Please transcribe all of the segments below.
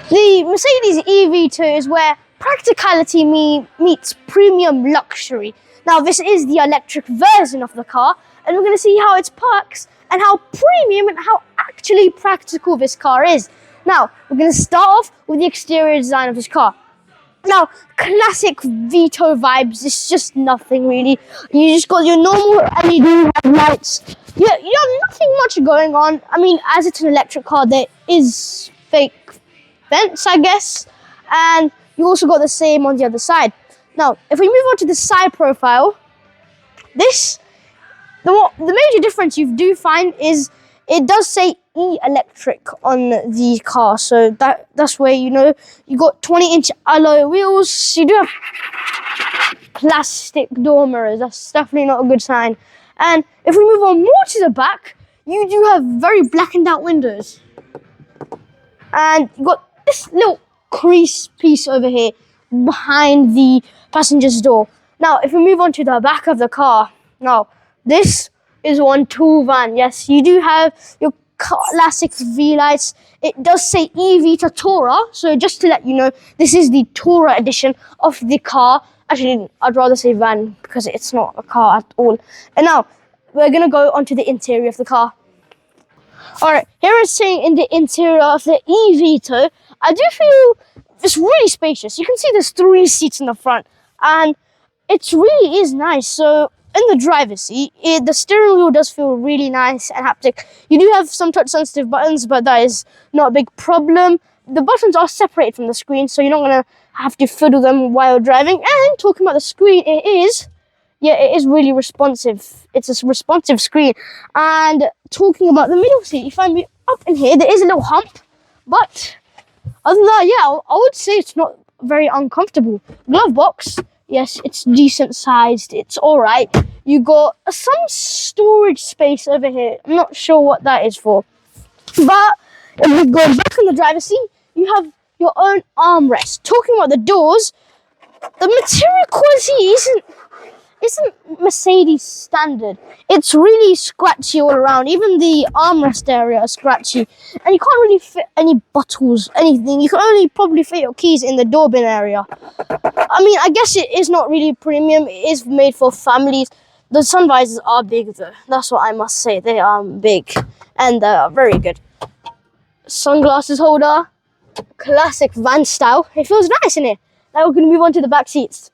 The Mercedes eVito is where practicality meets premium luxury. Now, this is the electric version of the car, and we're going to see how it parks and how premium and how actually practical this car is. Now, we're going to start off with the exterior design of this car. Now, classic Vito vibes, it's just nothing really. You just got your normal LED headlights. You have nothing much going on. I mean, as it's an electric car, there is fake vents, I guess. And you also got the same on the other side. Now, if we move on to the side profile, the major difference you do find is it does say E-electric on the car, so that's where you know you got 20-inch alloy wheels. You do have plastic door mirrors. That's definitely not a good sign. And if we move on more to the back, you do have very blackened out windows, and you got this little crease piece over here behind the passenger's door. Now, if we move on to the back of the car, now this is one tool van. Yes, you do have your classic V-lights. It does say eVito Tourer, so just to let you know, this is the Tourer edition of the car. Actually, I'd rather say van because it's not a car at all. And now, we're going to go onto the interior of the car. Alright, here it's saying in the interior of the eVito, I do feel it's really spacious. You can see there's 3 seats in the front, and it really is nice. So, in the driver's seat, the steering wheel does feel really nice and haptic. You do have some touch-sensitive buttons, but that is not a big problem. The buttons are separated from the screen, so you're not going to have to fiddle them while driving. And talking about the screen, it is really responsive. It's a responsive screen. And talking about the middle seat, you find me up in here, there is a little hump, but other than that, yeah, I would say it's not very uncomfortable. Glove box. Yes, it's decent sized. It's all right. You got some storage space over here. I'm not sure what that is for. But if we go back in the driver's seat, you have your own armrest. Talking about the doors, the material quality isn't Mercedes standard. It's really scratchy all around. Even the armrest area is scratchy. And you can't really fit any bottles, anything. You can only probably fit your keys in the door bin area. I mean, I guess it is not really premium. It is made for families. The sun visors are big though. That's what I must say. They are big and they are very good. Sunglasses holder. Classic van style. It feels nice in here. Now we're going to move on to the back seats.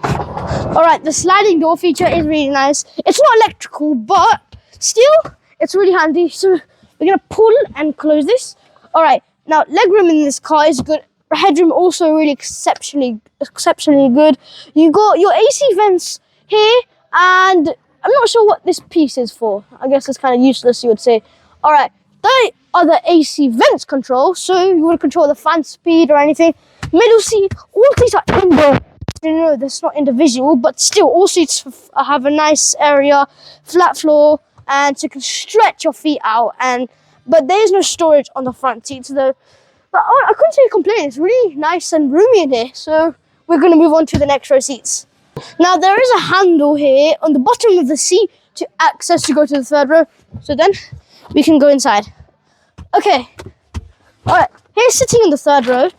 Alright, the sliding door feature is really nice. It's not electrical, but still, it's really handy. So we're going to pull and close this. Alright, now legroom in this car is good. Headroom also really exceptionally good. You got your AC vents here, and I'm not sure what this piece is for. I guess it's kind of useless, you would say. Alright, they are the AC vents control, so you want to control the fan speed or anything. Middle seat, all these are indoor. No, that's not individual, but still, all seats have a nice area, flat floor, and so you can stretch your feet out. But there is no storage on the front seats, though. But I couldn't say complain. It's really nice and roomy in here. So we're going to move on to the next row seats. Now there is a handle here on the bottom of the seat to access to go to the third row. So then we can go inside. Okay. All right. Here, sitting in the third row,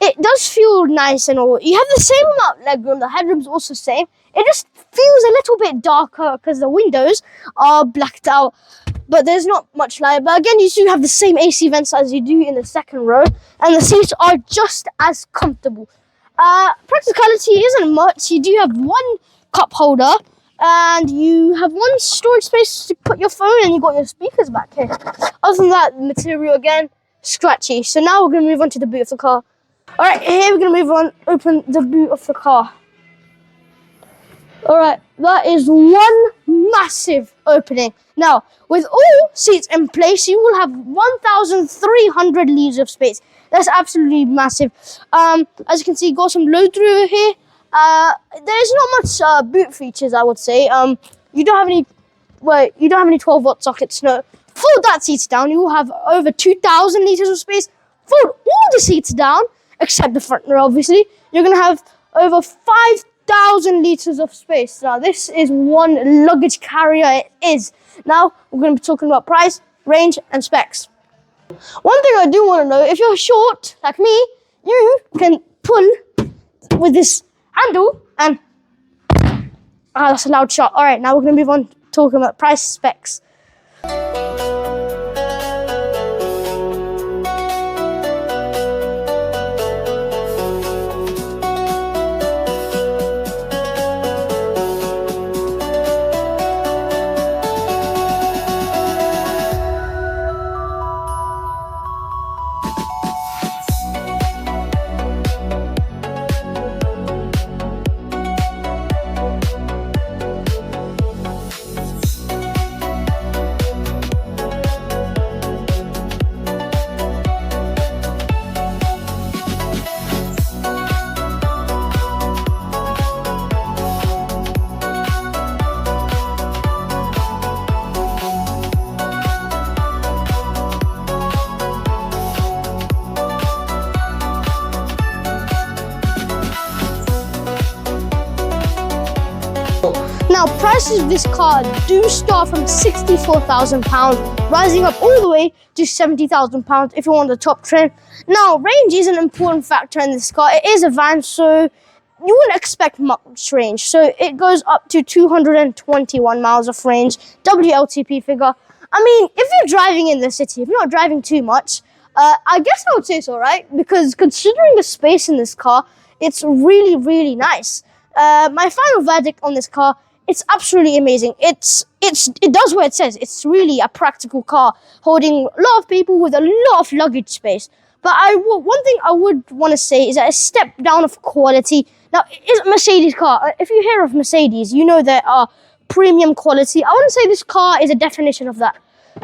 it does feel nice and all. You have the same amount of legroom. The headroom's also the same. It just feels a little bit darker because the windows are blacked out. But there's not much light. But again, you do have the same AC vents as you do in the second row. And the seats are just as comfortable. Practicality isn't much. You do have one cup holder. And you have one storage space to put your phone, and you got your speakers back here. Other than that, the material again, scratchy. So now we're going to move on to the boot of the car. Alright, here we're going to move on, open the boot of the car. Alright, that is one massive opening. Now, with all seats in place, you will have 1,300 liters of space. That's absolutely massive. As you can see, got some load through over here. There's not much boot features, I would say. You don't have any 12-watt sockets. No. Fold that seats down, you will have over 2,000 liters of space. Fold all the seats down, except the front row, obviously. You're going to have over 5,000 liters of space. Now, this is one luggage carrier. It is. Now, we're going to be talking about price, range, and specs. One thing I do want to know, if you're short like me, you can pull with this handle and that's a loud shot. All right, now we're going to move on talking about price specs. Now, prices of this car do start from £64,000, rising up all the way to £70,000 if you want the top trim. Now, range is an important factor in this car. It is a van, so you wouldn't expect much range. So it goes up to 221 miles of range, WLTP figure. I mean, if you're driving in the city, if you're not driving too much, I guess I would say it's all right, because considering the space in this car, it's really, really nice. My final verdict on this car, it's absolutely amazing. It does what it says. It's really a practical car, holding a lot of people with a lot of luggage space. But one thing I would want to say is that a step down of quality. Now, it's a Mercedes car. If you hear of Mercedes, you know there are premium quality. I wouldn't say this car is a definition of that.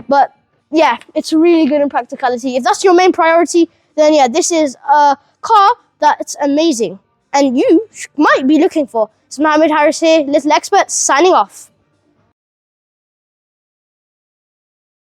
But yeah, it's really good in practicality. If that's your main priority, then yeah, this is a car that's amazing and you might be looking for. It's Mohammed Harris here, Little Xpert, signing off.